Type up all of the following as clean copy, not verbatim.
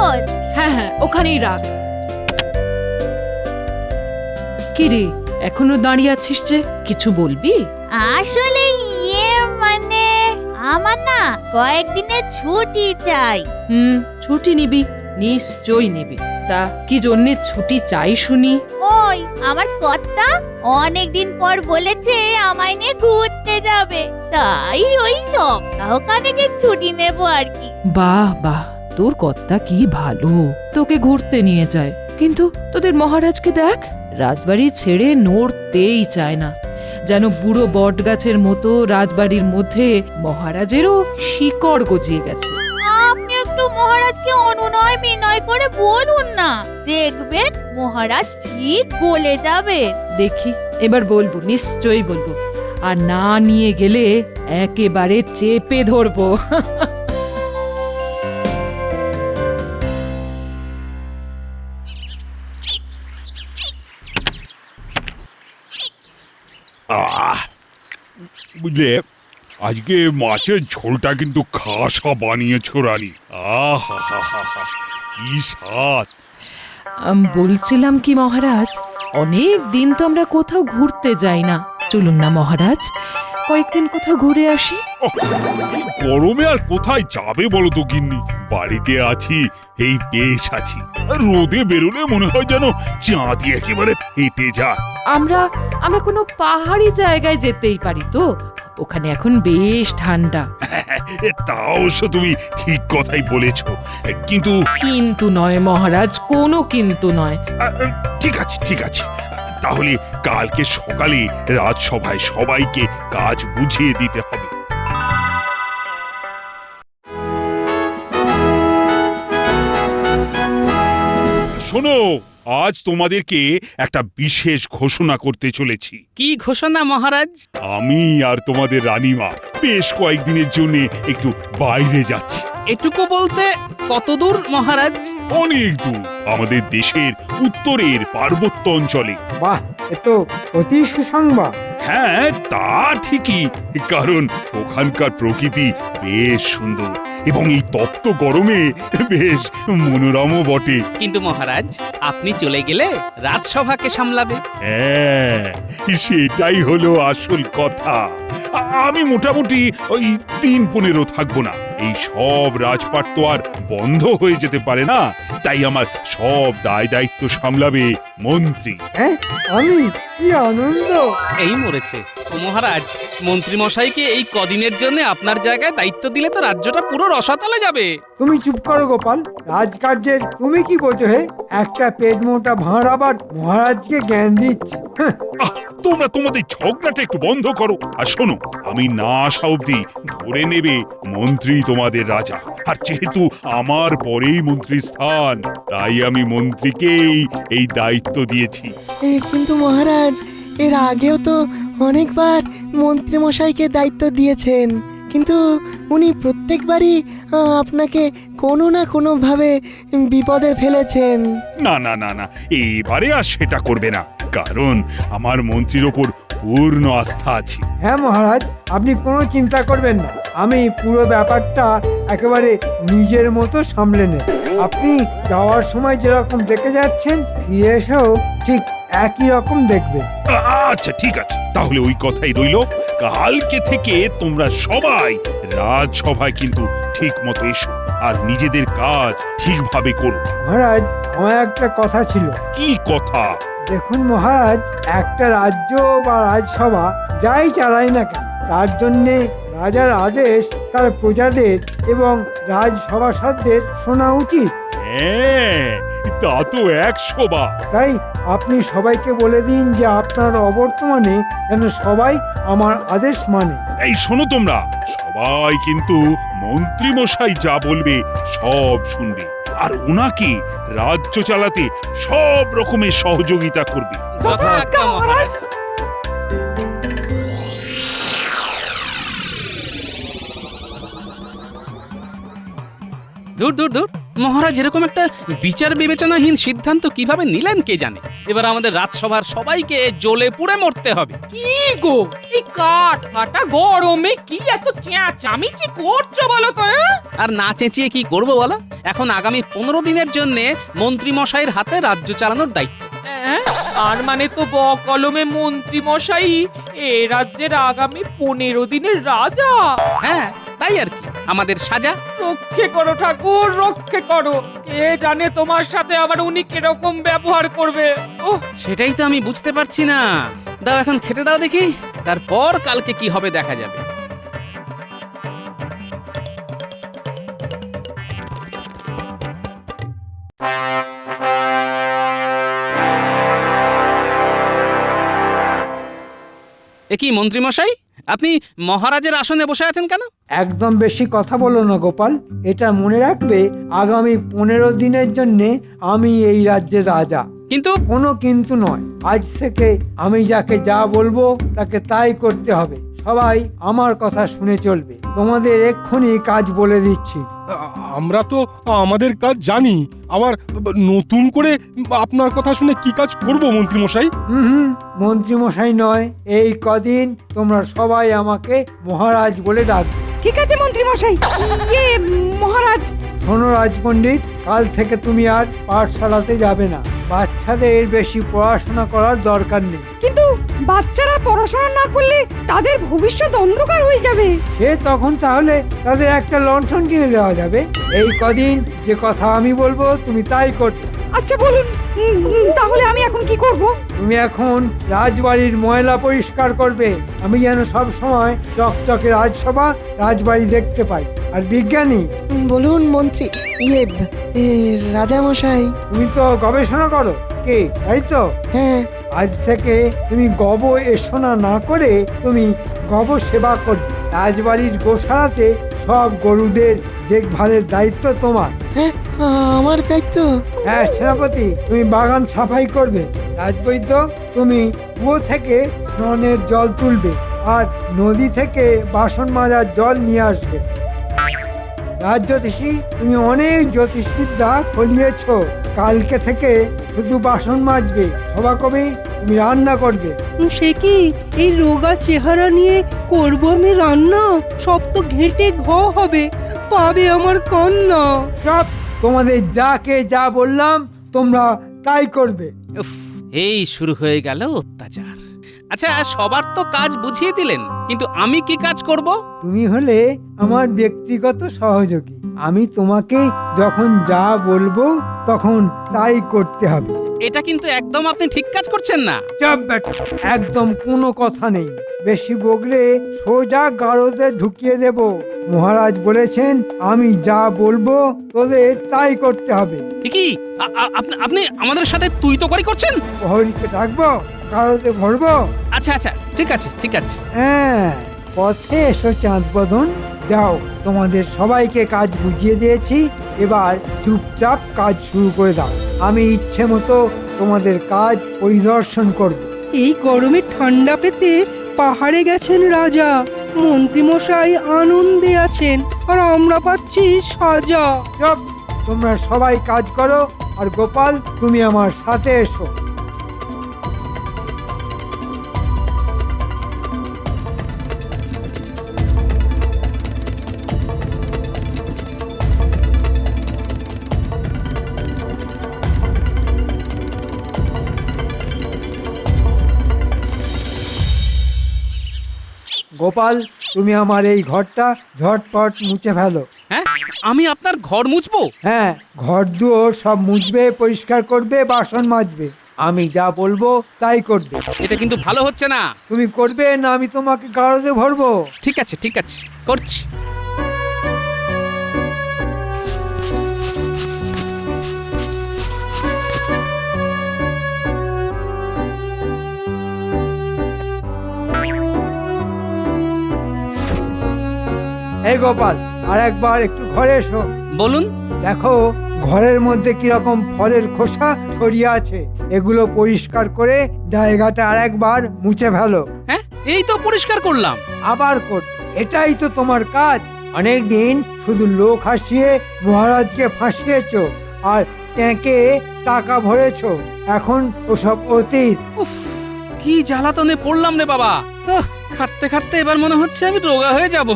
কাগজ? হ্যাঁ হ্যাঁ, ওখানেই রাখ। কি রে, এখনো দাঁড়িয়ে আছিস যে? কিছু বলবি? আসলে মানে আমার না কয়েকদিনের ছুটি চাই। ছুটি নিবি? নিশ্চয়ই নিবি। তা কি জন্যে ছুটি চাই শুনি? ওই আমার কর্তা অনেকদিন পর বলেছে আমায় নিয়ে ঘুরতে যাবে, তাই ওই সপ্তাহখানেকের ছুটি নেব আর কি। বাহ বাহ, তোর কর্তা কি ভালো, তোকে ঘুরতে নিয়ে যায়। কিন্তু তোদের মহারাজকে দেখ, রাজবাড়ি ছেড়ে নড়তেই চায় না। যেন বুড়ো বট গাছের মতো রাজবাড়ির মধ্যে মহারাজেরও শিকড় গজিয়ে গেছে। আপনি একটু মহারাজকে অনুনয় বিনয় করে বলুন না, দেখবেন মহারাজ ঠিক বলে যাবে। দেখি, এবার বলবো, নিশ্চয়ই বলবো। আর না নিয়ে গেলে একেবারে চেপে ধরবো। বুঝলে, আজকে মাছের ঝোলটা কিন্তু খাসা বানিয়েছো রানী। আহা হা হা হা, কি স্বাদ! বলছিলাম কি মহারাজ, অনেক দিন তো আমরা কোথাও ঘুরতে যাই না। চলুন না মহারাজ, কয়েকদিন কোথাও ঘুরে আসি। এই গরমে আর কোথায় যাবে বলো তো গিন্নি? বাড়িতে আছি, এই বেশ আছি। আর রোদে বেরোলে মনে হয় যেন চাঁদি একেবারে ফেটে যায়। আমরা আমরা কোনো পাহাড়ি জায়গায় যেতেই পারি তো? ওখানে এখন বেশ ঠান্ডা। তা অবশ্য তুমি ঠিক কথাই বলেছো, কিন্তু কিন্তু নয় মহারাজ, কোনো কিন্তু নয়। ঠিক আছে ঠিক আছে, তাহলে কালকে সকালে রাজসভায় সবাইকে কাজ বুঝিয়ে দিতে হবে। শোনো, আজ তোমাদেরকে একটা বিশেষ ঘোষণা করতে চলেছি। কি ঘোষণা মহারাজ? আমি আর তোমাদের রানীমা বেশ কয়েকদিনের জন্য একটু বাইরে যাচ্ছি। এটুকু বলতে কতদূর মহারাজ? অনেক দূর, আমাদের দেশের উত্তরের পার্বত্য অঞ্চলে। বাহ, এ তো অতি সুসংবাদ। হ্যাঁ, তা ঠিকই, কারণ ওখানকার প্রকৃতি বেশ সুন্দর এবং এই তপ্ত গরমে বেশ মনোরমও বটে। কিন্তু মহারাজ, আপনি চলে গেলে রাজসভাকে সামলাবে। হ্যাঁ, সেটাই হলো আসল কথা। আমি মোটামুটি ওই 3-15 থাকবো না। এই সব রাজপাট তো আর বন্ধ হয়ে যেতে পারে না, তাই আমার সব দায় দায়িত্ব সামলাবে মন্ত্রী। হ্যাঁ, আমি কি আনন্দ! এই মরেছে। ও মহারাজ, মন্ত্রী মশাইকে এই কদিনের জন্য আপনার জায়গায় দায়িত্ব দিলে তো রাজ্যটা পুরো রসাতলে যাবে। তুমি চুপ করো গোপাল, রাজকার্যের তুমি কি বোঝো হে? একটা পেট মোটা ভাঁড় আবার মহারাজকে জ্ঞান দিচ্ছে। হ্যাঁ, তোমরা তোমাদের ঝগড়াটা একটু বন্ধ করো। আর শোনো, আমি না আসা অব্দি ধরে নেবে মন্ত্রী তোমাদের রাজা। আর যেহেতু আমার পরেই মন্ত্রী স্থান, তাই আমি মন্ত্রীকেই এই দায়িত্ব দিয়েছি। কিন্তু মহারাজ, এর আগেও তো অনেকবার মন্ত্রী মশাইকে দায়িত্ব দিয়েছেন, কিন্তু উনি প্রত্যেকবারই আপনাকে কোনো না কোনোভাবে বিপদে ফেলেছেন। না না না না, এবারে আর সেটা করবে না, কারণ আমার মন্ত্রীর ওপর পূর্ণ আস্থা আছে। হ্যাঁ মহারাজ, আপনি কোনো চিন্তা করবেন না, আমি পুরো ব্যাপারটা একেবারে নিজের মতো সামলে নেব। আপনি যাওয়ার সময় যেরকম দেখে যাচ্ছেন, ফিরে এসেও ঠিক একই রকম দেখবেন। আচ্ছা ঠিক আছে, তাহলে ওই কথাই রইল। কালকে থেকে তোমরা সবাই রাজসভায় কিন্তু ঠিক মতো এসো আর নিজেদের কাজ ঠিকভাবে করো। মহারাজ, আমার একটা কথা ছিল। কি কথা? দেখুন মহারাজ, একটা রাজ্য বা রাজসভা যাই চালায় না কেন, তার জন্যে রাজার আদেশ তার প্রজাদের এবং রাজসভাসদদের শোনা উচিত। হ্যাঁ, তা তো 100 বার। তাই আপনি সবাইকে বলে দিন যে আপনার অবর্তমানে যেন সবাই আমার আদেশ মানে। এই শোনো, তোমরা সবাই কিন্তু মন্ত্রী মশাই যা বলবে সব শুনবে, আর ওনাকে রাজ্য চালাতে সব রকমের সহযোগিতা করবে। যথাজ্ঞা মহারাজ। দূর দূর দূর, মহারাজ এরকম একটা বিচার বিবেচনাহীন সিদ্ধান্ত কিভাবে নিলেন কে জানে। এবার আমাদের রাজসভার সবাইকে জ্বলে পুড়ে মরতে হবে। কি গো, এই কাঠ ফাটা গরমে কি এত চেঁচামেচি করছো বলো তো? আর না চেঁচিয়ে কি করব বলো? এখন আগামী 15 দিনের জন্য মন্ত্রী মশাইয়ের হাতে রাজ্য চালানোর দায়িত্ব। আর মানে তো কলমে মন্ত্রী মশাই এ রাজ্যের আগামী 15 দিনের রাজা। হ্যাঁ, তাই আর কি, আমাদের সাজা। রক্ষে করো ঠাকুর, রক্ষে করো। কে জানে তোমার সাথে আবার উনি কিরকম ব্যবহার করবে। ওহ, সেটাই তো আমি বুঝতে পারছি না। দাও এখন খেতে দাও দেখি, তারপর কালকে কি হবে দেখা যাবে। এ কি মন্ত্রী মশাই, আপনি মহারাজের আসনে বসে আছেন কেন? একদম বেশি কথা বলো না গোপাল। এটা মনে রাখবে, আগামী 15 দিনের জন্যে আমি এই রাজ্যের রাজা। কিন্তু কোনো কিন্তু নয়, আজ থেকে আমি যাকে যা বলবো তাকে তাই করতে হবে। সবাই আমার কথা শুনে চলবে। তোমাদের এক্ষুনি কাজ বলে দিচ্ছি। আমরা তো আমাদের কাজ জানি, আবার নতুন করে আপনার কথা শুনে কি কাজ করব মন্ত্রী মশাই? হুম, মন্ত্রী মশাই নয়, এই কদিন তোমরা সবাই আমাকে মহারাজ বলে ডাকবে। ঠিক আছে মন্ত্রী মশাই। মহারাজ। শোনো রাজপণ্ডিত, কাল থেকে তুমি আর পাঠশালাতে যাবে না। বাচ্চাদের বেশি পড়াশোনা করার দরকার নেই। কিন্তু বাচ্চারা পড়াশোনা না করলে তাদের ভবিষ্যৎ অন্ধকার হয়ে যাবে। সে তখন তাহলে তাদের একটা লণ্ঠন কিনে দেওয়া যাবে। এই কদিন যে কথা আমি বলবো তুমি তাই করবে। আচ্ছা বলুন, তাহলে আমি এখন কি করব? তুমি এখন রাজবাড়ির ময়লা পরিষ্কার করবে। আমি যেন সব সময় চকচকে রাজসভা রাজবাড়ি দেখতে পাই। আর বিজ্ঞানী, বলুন মন্ত্রী, রাজা মশাই। তুমি তো গবেষণা করো কে, তাই তো? হ্যাঁ। আজ থেকে তুমি গব এসোনা না করে তুমি গব সেবা করবে। রাজবাড়ির গোশালাতে সব গরুদের দেখভালের দায়িত্ব তোমার। হ্যাঁ, আমার দায়িত্ব? হ্যাঁ সেনাপতি, তুমি বাগান সাফাই করবে। রাজবৈদ্য, তুমি কুয়ো থেকে স্নানের জল তুলবে আর নদী থেকে বাসন মাজার জল নিয়ে আসবে। রাজজ্যোতিষী, তুমি অনেক জ্যোতিষবিদ্যা ফলিয়েছ। কালকে থেকে শুধু বাসন মাজবে। সভাকবি, তুমি রান্না করবে। সে কি, এই রোগা চেহারা নিয়ে করব আমি রান্না? সব তো ঘেঁটে ঘ হবে, পাবে আমার কন্যা। সব তোমাদের যাকে যা বললাম তোমরা তাই করবে। উফ, এই শুরু হয়ে গেল অত্যাচার। আচ্ছা, সবার তো কাজ বুঝিয়ে দিলেন, কিন্তু আমি কি কাজ করব? তুমি হলে আমার ব্যক্তিগত সহযোগী। আমি তোমাকে যখন যা বলবো তখন তাই করতে হবে। এটা কিন্তু একদম আপনি ঠিক কাজ করছেন না। চাপ বেটা, একদম কোনো কথা নেই। বেশি বগলে সোজা গারদে ঢুকিয়ে দেব। মহারাজ বলেছেন আমি যা বলবো তোদের তাই করতে হবে। এ কি, আপনি আমাদের সাথে তুই তো করছেন? প্রহরীকে ডাকবো, গারদে ভরবো। আচ্ছা আচ্ছা, ঠিক আছে ঠিক আছে। হ্যাঁ, পথে এসো চাঁদ বদন। যাও, তোমাদের সবাইকে কাজ বুঝিয়ে দিয়েছি। এবার চুপচাপ কাজ শুরু করে দাও। আমি ইচ্ছে মতো তোমাদের কাজ পরিদর্শন করব। এই গরমে ঠান্ডা পেতে পাহাড়ে গেছেন রাজা, মন্ত্রীমশাই আনন্দে আছেন, আর আমরা পাচ্ছি সাজা। চুপ, তোমরা সবাই কাজ করো। আর গোপাল, তুমি আমার সাথে এসো। গোপাল, তুমি আমার এই ঘরটা ঝটপট মুছে ফেলো। হ্যাঁ, আমি আপনার ঘর মুছবো? হ্যাঁ, ঘর দুয়ার সব মুছবে, পরিষ্কার করবে, বাসন মাজবে। আমি যা বলবো তাই করবে। এটা কিন্তু ভালো হচ্ছে না। তুমি করবে না আমি তোমাকে গারদে ভরবো। ঠিক আছে ঠিক আছে, করছি। এই গোপাল, আর একবার একটু ঘরে এসো। বলুন। দেখো ঘরের মধ্যে কিরকম ফলের খোসা ছড়িয়ে আছে। এগুলো পরিষ্কার করে জায়গাটা আর একবার মুছে ফেলো। হ্যাঁ, এই তো পরিষ্কার করলাম। আবার কর, এটাই তো তোমার কাজ। অনেক দিন শুধু লোক হাসিয়ে মহারাজকে ফাঁসিয়েছো আর ট্যাঁকে টাকা ভরেছো, এখন ওসব অতীত। উফ, কি জ্বালাতনে পড়লাম রে বাবা। খাটতে খাটতে এবার মনে হচ্ছে আমি রোগা হয়ে যাব।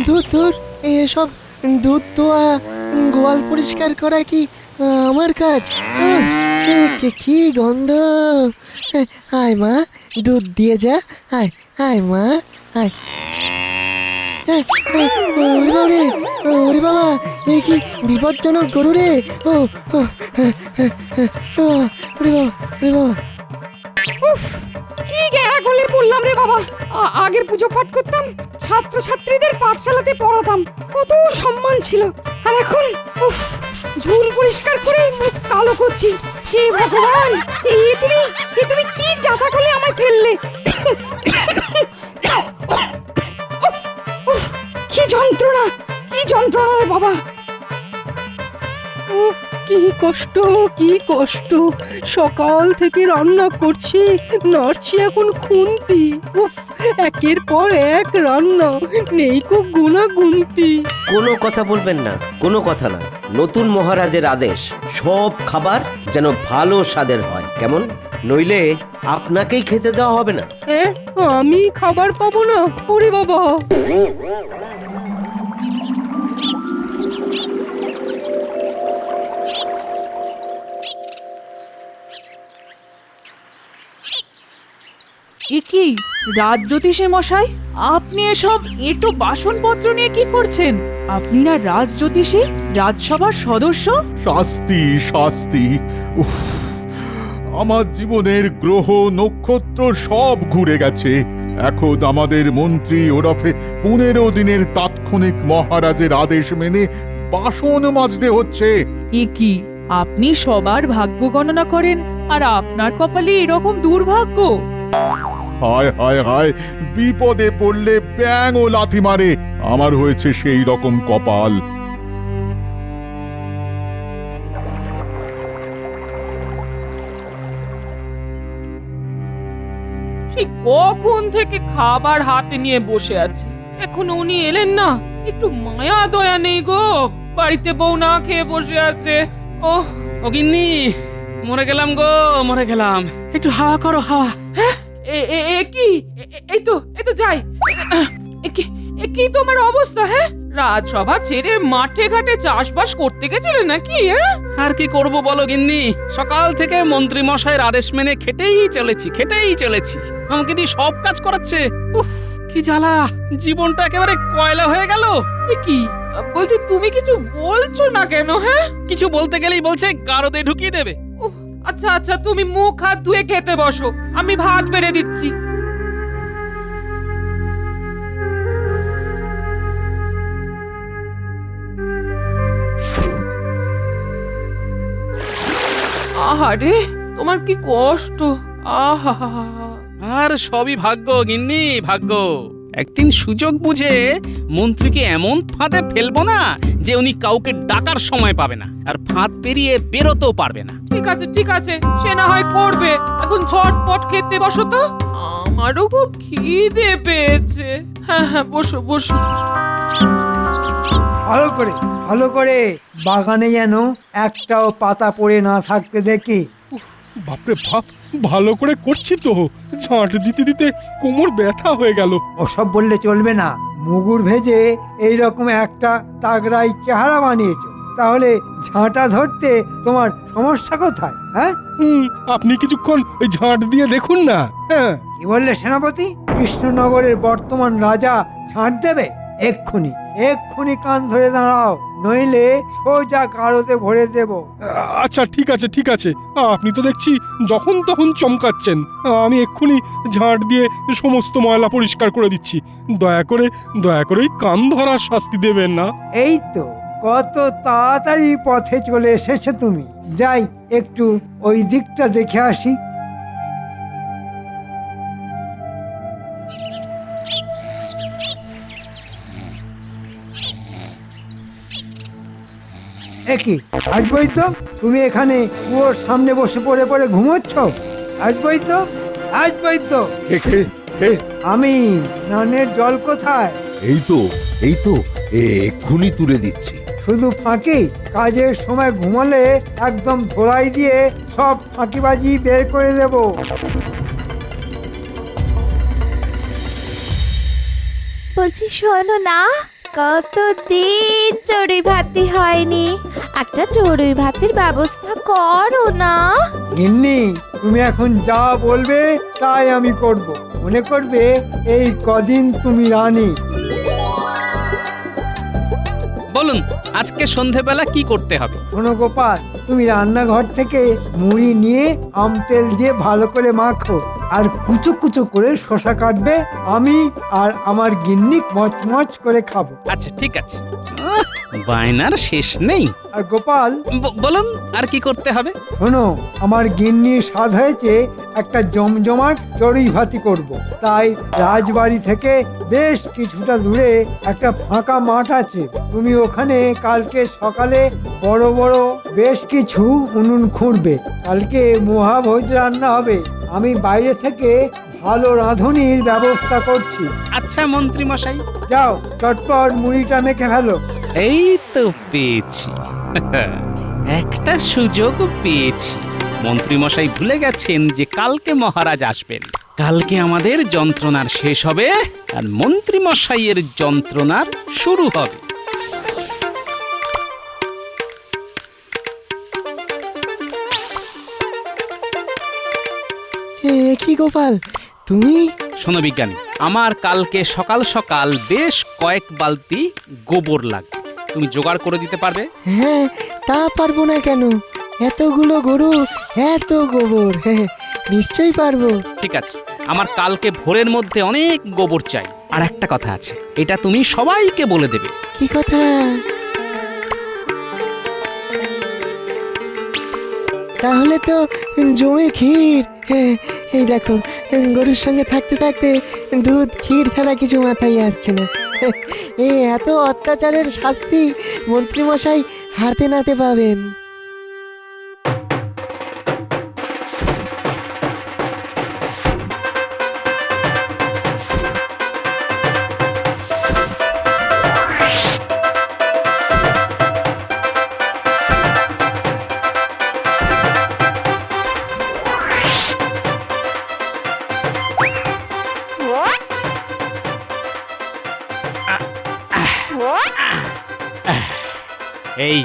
ধুর ধুর, এসব দুধ দোয়া গোয়াল পরিষ্কার করা কি আমার কাজ? কি গন্ধ! আয় মা, দুধ দিয়ে যা। আয় আয় মা, আয়। ওরে বাবা রে, ওরে বাবা, এ কি বিপজ্জনক গরু রে! ও ও, ওরে বাবা, ওরে বাবা। উফ, কি গেঁড়া গলে পড়লাম রে বাবা। আগের পুজো পাঠ করতাম, ছাত্রছাত্রীদের পাঠশালাতে পড়াতাম, কত সম্মান ছিল। আর এখন উফ, ঝুল পরিষ্কার করে মুখ কালো করছি। হে ভগবান, তুমি কি জাতা করলে আমায় ফেললে? উফ, কি যন্ত্রণা, কি যন্ত্রণা রে বাবা। উফ, কি কষ্ট, কি কষ্ট! সকাল থেকে রান্না করছি, নাড়ছি এখন খুন্তি। উফ, একের পর এক রান্না, নেই কো গুণা গুনতি। কোনো কথা বলবেন না, কোনো কথা না। নতুন মহারাজের আদেশ, সব খাবার যেন ভালো স্বাদের হয়, কেমন? নইলে আপনাকেই খেতে দেওয়া হবে না। আমি খাবার পাবো না? ওরে বাবা! এ কি রাজজ্যোতিষী মশাই, আপনি এসব এঁটো বাসনপত্র নিয়ে কি করছেন? আপনি না রাজজ্যোতিষী, রাজসভার সদস্য? শাস্তি, শাস্তি! উফ, আমার জীবনের গ্রহ নক্ষত্র সব ঘুরে গেছে। এখন আমাদের মন্ত্রী ওরফে 15 দিনের তাৎক্ষণিক মহারাজের আদেশ মেনে বাসন মাজতে হচ্ছে। এ কি, আপনি সবার ভাগ্য গণনা করেন আর আপনার কপালে এরকম দুর্ভাগ্য? হায় হায় হায়, বিপদে পড়লে ব্যাঙ ও লাথি মারে। আমার হয়েছে সেই রকম কপাল। সেই কখন থেকে খাবার হাতে নিয়ে বসে আছি, এখন উনি এলেন না। একটু মায়া দয়া নেই গো, বাড়িতে বউ না খেয়ে বসে আছে। ও ও গিন্নি, মরে গেলাম গো, মরে গেলাম। একটু হাওয়া করো, হাওয়া। এই তো যাই। কি তোমার অবস্থা? হ্যাঁ, রাজসভা ছেড়ে মাঠে ঘাটে চাষবাস করতে গেছিলে নাকি? আর কি করব বলো গিন্নি, সকাল থেকে মন্ত্রী মশাইয়ের আদেশ মেনে খেটেই চলেছি। আমাকে দিয়ে সব কাজ করাচ্ছে। উফ, কি জ্বালা, জীবনটা একেবারে কয়লা হয়ে গেল। কি বলছি, তুমি কিছু বলছো না কেন? হ্যাঁ, কিছু বলতে গেলেই বলছে গারদে ঢুকিয়ে দেবে। আচ্ছা, তুমি মুখ হাত ধুয়ে খেতে বসো, আমি ভাত বেড়ে দিচ্ছি। আহারে, তোমার কি কষ্ট! আহা, আর সবই ভাগ্য গিন্নি, ভাগ্য। একদিন সুযোগ বুঝে মন্ত্রীকে এমন ফাঁদে ফেলবো না যে উনি কাউকে ডাকার সময় পাবে না, আর ফাঁদ পেরিয়ে বেরোতেও পারবে না। ঠিক আছে, সে না হয় করবে। এখন ঝটপট খেতে বসো তো, আমারও খুব খিদে পেয়েছে। হ্যাঁ, বসো। ভালো করে বাগানে যেন একটাও পাতা পড়ে না থাকতে দেখি। বাপরে বাপ, ভালো করে করছি তো, ঝাঁট দিতে দিতে কোমর ব্যথা হয়ে গেল। ওসব বললে চলবে না। মুগুর ভেজে এইরকম একটা তাগড়াই চেহারা বানিয়েছো, তাহলে ঝাঁটা ধরতে তোমার সমস্যা কোথায়? হ্যাঁ, আপনি কিছুক্ষণ ওই ঝাঁট দিয়ে দেখুন না। হ্যাঁ, কি বললে সেনাপতি? কৃষ্ণনগরের বর্তমান রাজা ঝাঁট দেবে? এক্ষুনি কান ধরে দাঁড়াও, নইলে সোজা কারোতে ভরে দেব। আচ্ছা ঠিক আছে, আপনি তো দেখছি যখন তখন চমকাচ্ছেন। আমি এক্ষুনি ঝাঁট দিয়ে সমস্ত ময়লা পরিষ্কার করে দিচ্ছি। দয়া করে কান ধরার শাস্তি দেবেন না। এই তো কত তাড়াতাড়ি পথে চলে এসেছো তুমি। যাই একটু ওই দিকটা দেখে আসি। একই আসবই তো। তুমি এখানে কুয়োর সামনে বসে পড়ে পড়ে ঘুমোচ্ছ? আসবই তো, আসবই তো। আমি, স্নানের জল কোথায়? এই তো এক্ষুনি তুলে দিচ্ছি। শুধু ফাঁকি? কাজের সময় ঘুমালে একদম ধোলাই দিয়ে সব ফাঁকিবাজি বের করে দেব। বলছি শোনো না, কতদিন চড়ুই ভাতি হয়নি, একটা চড়ুই ভাতির ব্যবস্থা করো না। গিন্নি, তুমি এখন যা বলবে তাই আমি করব। মনে করবে এই কদিন তুমি রানী। বলুন আজকে সন্ধেবেলা কি করতে হবে? শোনো গোপাল, তুমি রান্নাঘর থেকে মুড়ি নিয়ে আম তেল দিয়ে ভালো করে মাখো, আর কুচো কুচো করে শশা কাটবে। আমি আর আমার গিন্নি মচমচ করে খাবো। আচ্ছা ঠিক আছে। বায়নার শেষ নেই। আর গোপাল, বলুন আর কি করতে হবে? শোনো, আমার গিন্নির স্বাদ হয়েছে একটা জমজমাট চড়ুই ভাতি করব। তাই রাজবাড়ি থেকে বেশ কিছুটা দূরে একটা ফাঁকা মাঠ আছে। তুমি ওখানে কালকে সকালে বড় বড় বেশ কিছু উনুন খুঁড়বে। কালকে মহাভোজ রান্না হবে। আমি বাইরে থেকে ভালো রাঁধুনির ব্যবস্থা করছি। আচ্ছা মন্ত্রী মশাই। যাও, চটপট মুড়িটা মেখে ফেলো। এই তো পেয়েছি, একটা সুযোগ পেয়েছি। মন্ত্রী মশাই ভুলে গেছেন যে কালকে মহারাজ আসবেন। কালকে আমাদের যন্ত্রণার শেষ হবে আর মন্ত্রী মশাইয়ের যন্ত্রণার শুরু হবে। কি গোপাল, তুমি? শোনো বিজ্ঞানী, আমার কালকে সকাল সকাল বেশ কয়েক বালতি গোবর লাগবে। তুমি জোগাড় করে দিতে পারবে? হ্যাঁ, তা পারবো না কেন? এতগুলো গরু, এত গোবর, হ্যাঁ নিশ্চয়ই পারবো। ঠিক আছে, আমার কালকে ভোরের মধ্যে অনেক গোবর চাই। আর একটা কথা আছে, এটা তুমি সবাইকে বলে দেবে। কি কথা? তাহলে তো জমে ক্ষীর। হ্যাঁ, এই দেখো, গরুর সঙ্গে থাকতে থাকতে দুধ ক্ষীর ছাড়া কিছু মাথায় আসছে না। এত অত্যাচারের শাস্তি মন্ত্রীমশাই হাতে নাতে পাবেন। এই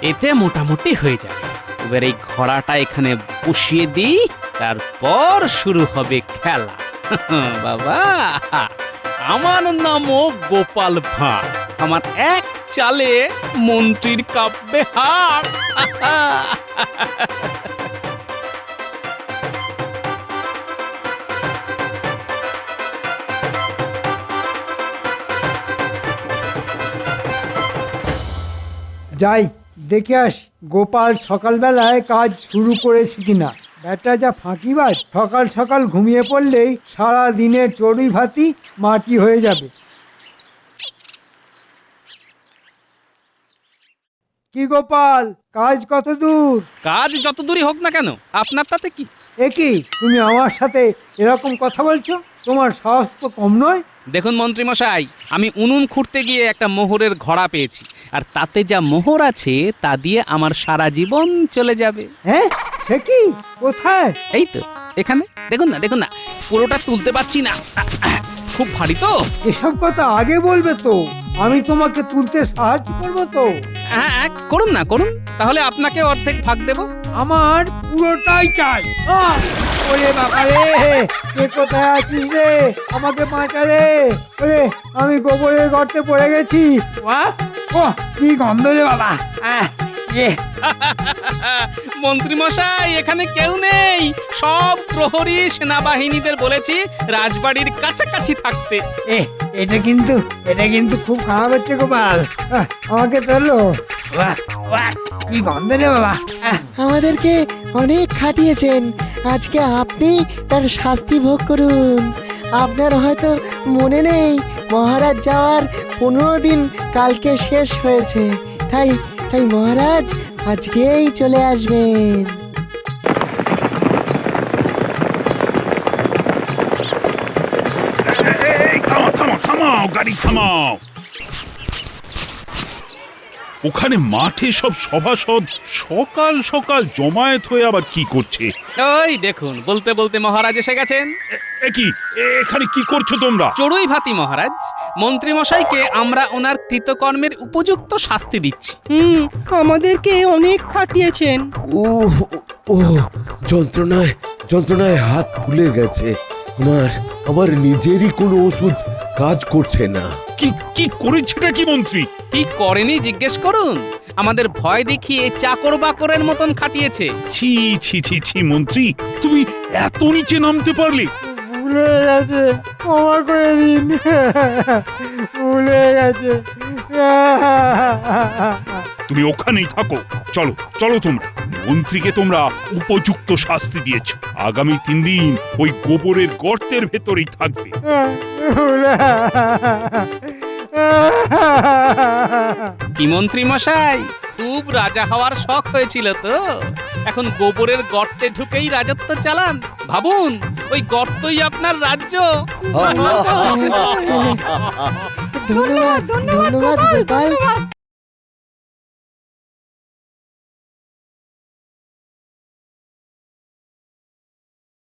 এতে মোটামুটি হয়ে যাবে। এবার এই ঘোড়াটা এখানে বসিয়ে দিই, তারপর শুরু হবে খেলা। বাবা, আমার নামও গোপাল ভাঁড়। আমার এক চালে মন্ত্রীর কাঁপবে হাড়। যাই দেখে আসি গোপাল সকালবেলায় কাজ শুরু করেছে কিনা। ব্যাটা যা ফাঁকিবাজ, সকাল সকাল ঘুমিয়ে পড়লেই সারা দিনের চড়ুই ভাতি মাটি হয়ে যাবে। কি গোপাল, কাজ কত দূর? কাজ যত দূরই হোক না কেন, আপনার তাতে কি? একই, তুমি আমার সাথে এরকম কথা বলছো? তোমার সাহস তো কম নয়। দেখুন মন্ত্রী মশাই, আমি উনুন খুঁড়তে গিয়ে একটা মোহরের ঘোড়া পেয়েছি, আর তাতে যা মোহর আছে তা দিয়ে আমার সারা জীবন চলে যাবে। হ্যাঁ, সে কি? কোথায়? এই তো এখানে দেখুন না, দেখুন না, পুরোটা তুলতে পারছি না, খুব ভারী তো। এসব কথা আগে বলবে তো, আমি তোমাকে তুলতে সাহায্য করবো তো। হ্যাঁ হ্যাঁ, করুন না, করুন, তাহলে আপনাকে অর্ধেক ভাগ দেব। আমার পুরোটাই চাই। ওরে বাবা রে, কে কোথায় আছিস রে? আমাকে বাঁচা রে। ওরে, আমি গোবরের গর্তে পড়ে গেছি। ও কি গন্ধ রে বাবা। মন্ত্রী মশাই, এখানে কেউ নেই। সব প্রহরী সেনাবাহিনীদের বলেছি রাজবাড়ির কাছাকাছি থাকতে। এটা কিন্তু খুব খারাপ হচ্ছে গোপাল। আমাকে তোলো। কি গন্ধ রে বাবা। আমাদেরকে অনেক খাটিয়েছেন, আজকে আপনি তার শাস্তি ভোগ করুন। আপনার হয়তো মনে নেই, মহারাজ যাওয়ার 15 দিন কালকে শেষ হয়েছে। তাই তাই মহারাজ আজকেই চলে আসবেন। এই থামাও থামাও থামাও, গাড়ি থামাও। ওখানে মাঠে সব সভাসদ সকাল সকাল জমায়েত হয়ে আবার কি করছে? ওই দেখুন, বলতে বলতে মহারাজ এসে গেছেন। এখানে কি করছো তোমরা? চড়ুই ভাতি মহারাজ, মন্ত্রী মশাইকে আমরা ওনার কৃতকর্মের উপযুক্ত শাস্তি দিচ্ছি। আমাদেরকে অনেক খাটিয়েছেন। ও ও যন্ত্রণায় যন্ত্রণায় হাত ফুলে গেছে। আমার নিজেরই কোনো ওষুধ কাজ করছে না। কি কি করেছেটা কি মন্ত্রী? কি করেনি জিজ্ঞেস করুন। আমাদের ভয় দেখিয়ে চাকর বাকরের মতন খাটিয়েছে। ছি ছি ছি ছি মন্ত্রী, তুমি এত নিচে নামতে পারলে? ভুলে গেছে, ক্ষমা করে দিন। ভুলে গেছে। তুমি ওখানেই থাকো। চলো চলো, তোমরা মন্ত্রীকে তোমরা উপযুক্ত শাস্তি দিয়েছ। আগামী 3 দিন ওই গোবরের গর্তের ভেতরেই থাকবে। কি মন্ত্রী মশাই, খুব রাজা হওয়ার শখ হয়েছিল তো? এখন গোবরের গর্তে ঢুকেই রাজত্ব চালান। ভাবুন, ওই গর্তই আপনার রাজ্য। ধন্যবাদ ধন্যবাদ গোপাল।